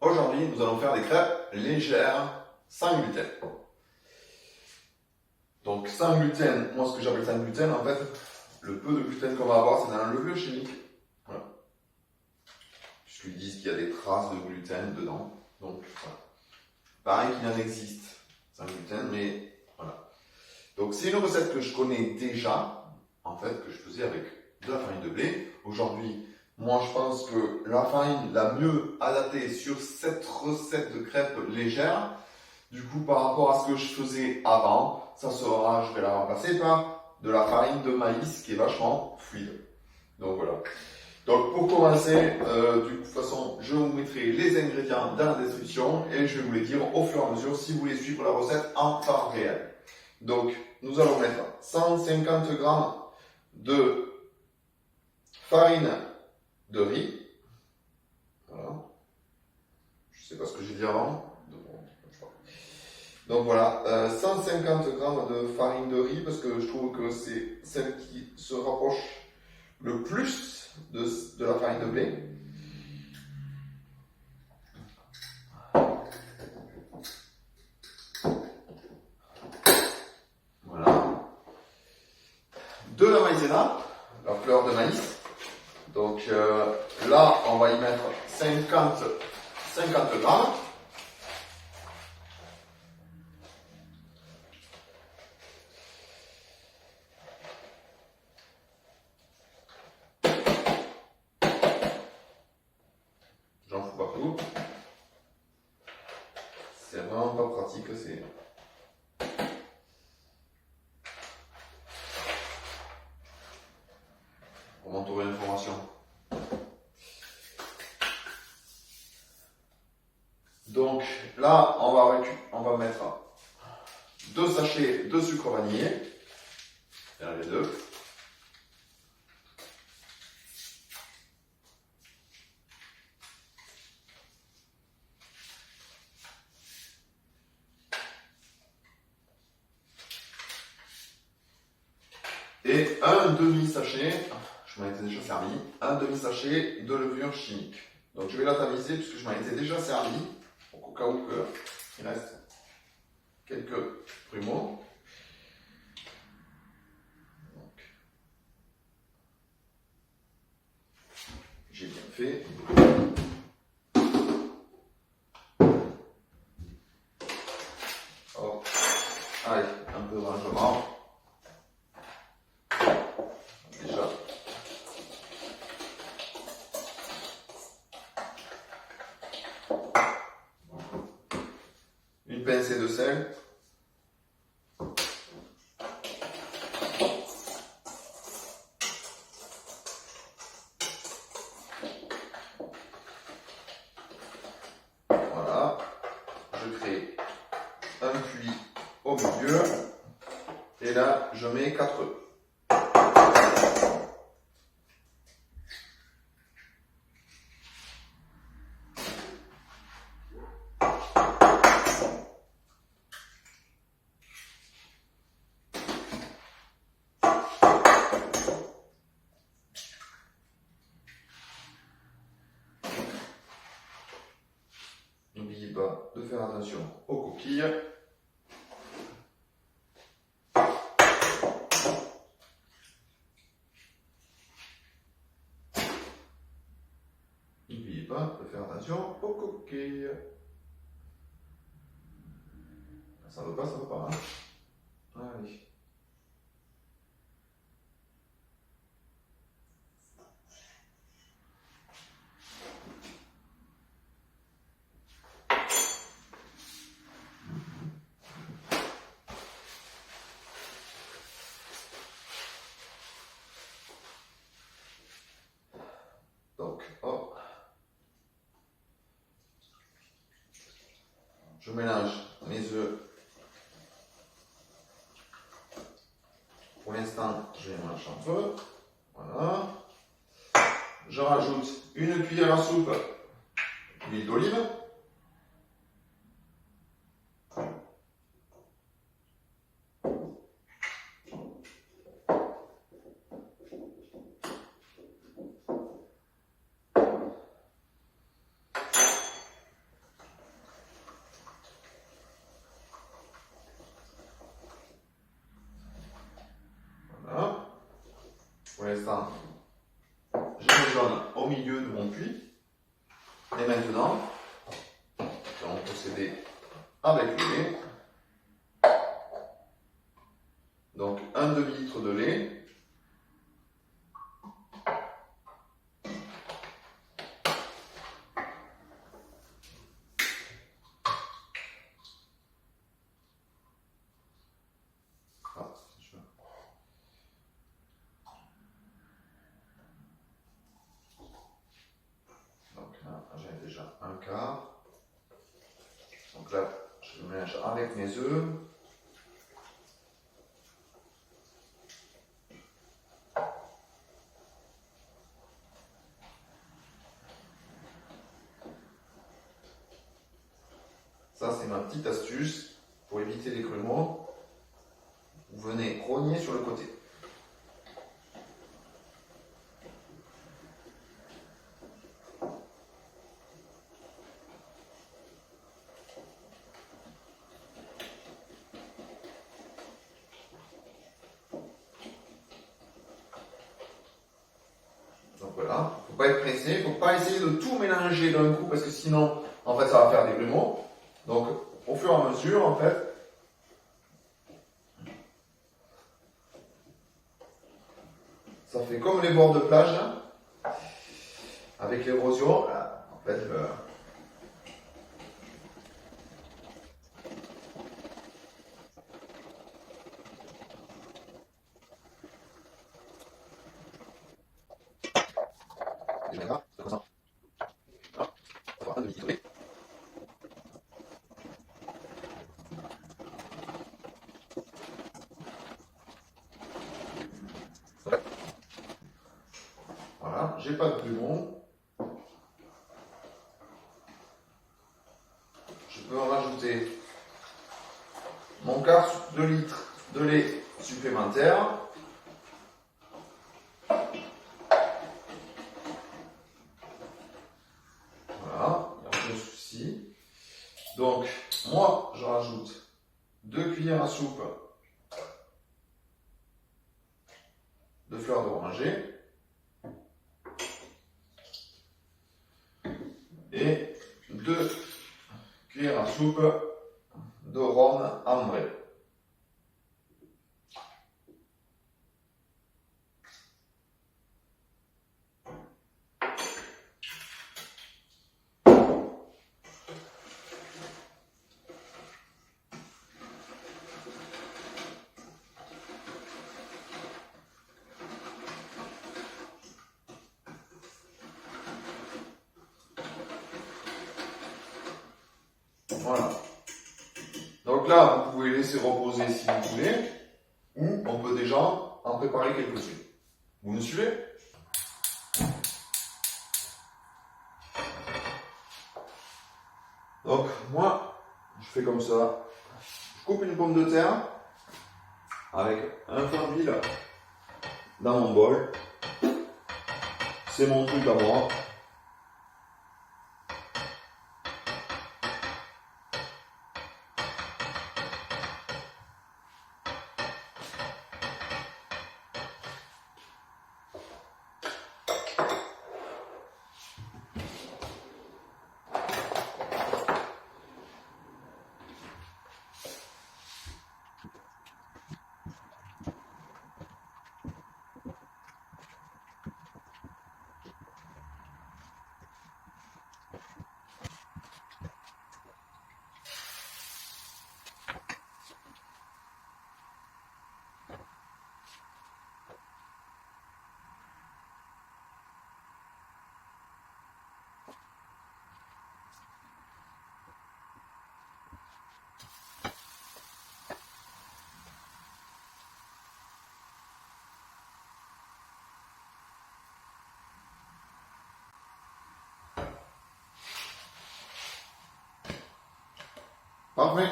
Aujourd'hui, nous allons faire des crêpes légères, sans gluten. Donc sans gluten, moi ce que j'appelle sans gluten, en fait, le peu de gluten qu'on va avoir, c'est dans la levure chimique. Voilà. Puisqu'ils disent qu'il y a des traces de gluten dedans. Donc voilà. Pareil qu'il en existe sans gluten, mais voilà. Donc c'est une recette que je connais déjà, en fait, que je faisais avec de la farine de blé. Aujourd'hui, moi je pense que la farine la mieux adaptée sur cette recette de crêpes légères, du coup par rapport à ce que je faisais avant, ça sera, je vais la remplacer par de la farine de maïs qui est vachement fluide. Donc voilà. Donc pour commencer, de toute façon, je vous mettrai les ingrédients dans la description et je vais vous les dire au fur et à mesure si vous voulez suivre la recette en temps réel. Donc nous allons mettre 150 g de farine de riz. Voilà. Je ne sais pas ce que j'ai dit avant. Donc voilà, 150 g de farine de riz parce que je trouve que c'est celle qui se rapproche le plus de la farine de blé. Voilà. De la maïzena, la fleur de maïs. Donc là, on va y mettre 50 grammes. J'en fous partout. C'est vraiment pas pratique, c'est... Pour m'entourer l'information. Donc là, on va mettre 2 sachets de sucre vanillé. Il y en a les deux. Et un demi-sachet, je m'en étais déjà servi, un demi-sachet de levure chimique. Donc je vais la tamiser puisque je m'en étais déjà servi, au cas où il reste quelques grumeaux. J'ai bien fait. Oh. Allez, un peu de rangement. Déjà. Une pincée de sel. Voilà. Je crée un puits au milieu. Et là, je mets 4 œufs. N'oubliez pas de faire attention aux coquilles. N'oubliez pas de faire attention aux coquilles. Ça ne veut pas, hein. Allez. Donc, hop. Je mélange mes œufs. Pour l'instant, je les mélange un peu. Voilà. Je rajoute une cuillère à soupe d'huile d'olive. l'instant, j'ai le jaune au milieu de mon puits. Et maintenant, on va procéder avec le lait. Donc, un demi-litre de lait. Donc là, j'ai déjà un quart. Donc là, je le mélange avec mes œufs. Ça, c'est ma petite astuce pour éviter les grumeaux. Vous venez rogner sur le côté. Donc voilà, il ne faut pas être pressé, il ne faut pas essayer de tout mélanger d'un coup parce que sinon, en fait, ça va faire des grumeaux. Donc, au fur et à mesure, en fait, ça fait comme les bords de plage, hein, avec l'érosion. En fait, voilà, j'ai pas de grumeaux. Je peux en rajouter mon quart de litre de lait supplémentaire. Voilà, il n'y a aucun souci. Donc, moi, je rajoute 2 cuillères à soupe de fleur d'oranger et 2 cuillères à soupe de rhum ambré. Voilà. Donc là, vous pouvez laisser reposer si vous voulez, ou on peut déjà en préparer quelques-unes. Vous me suivez? Donc moi, je fais comme ça. Je coupe une pomme de terre avec un fond d'huile dans mon bol. C'est mon truc à moi. Parfait.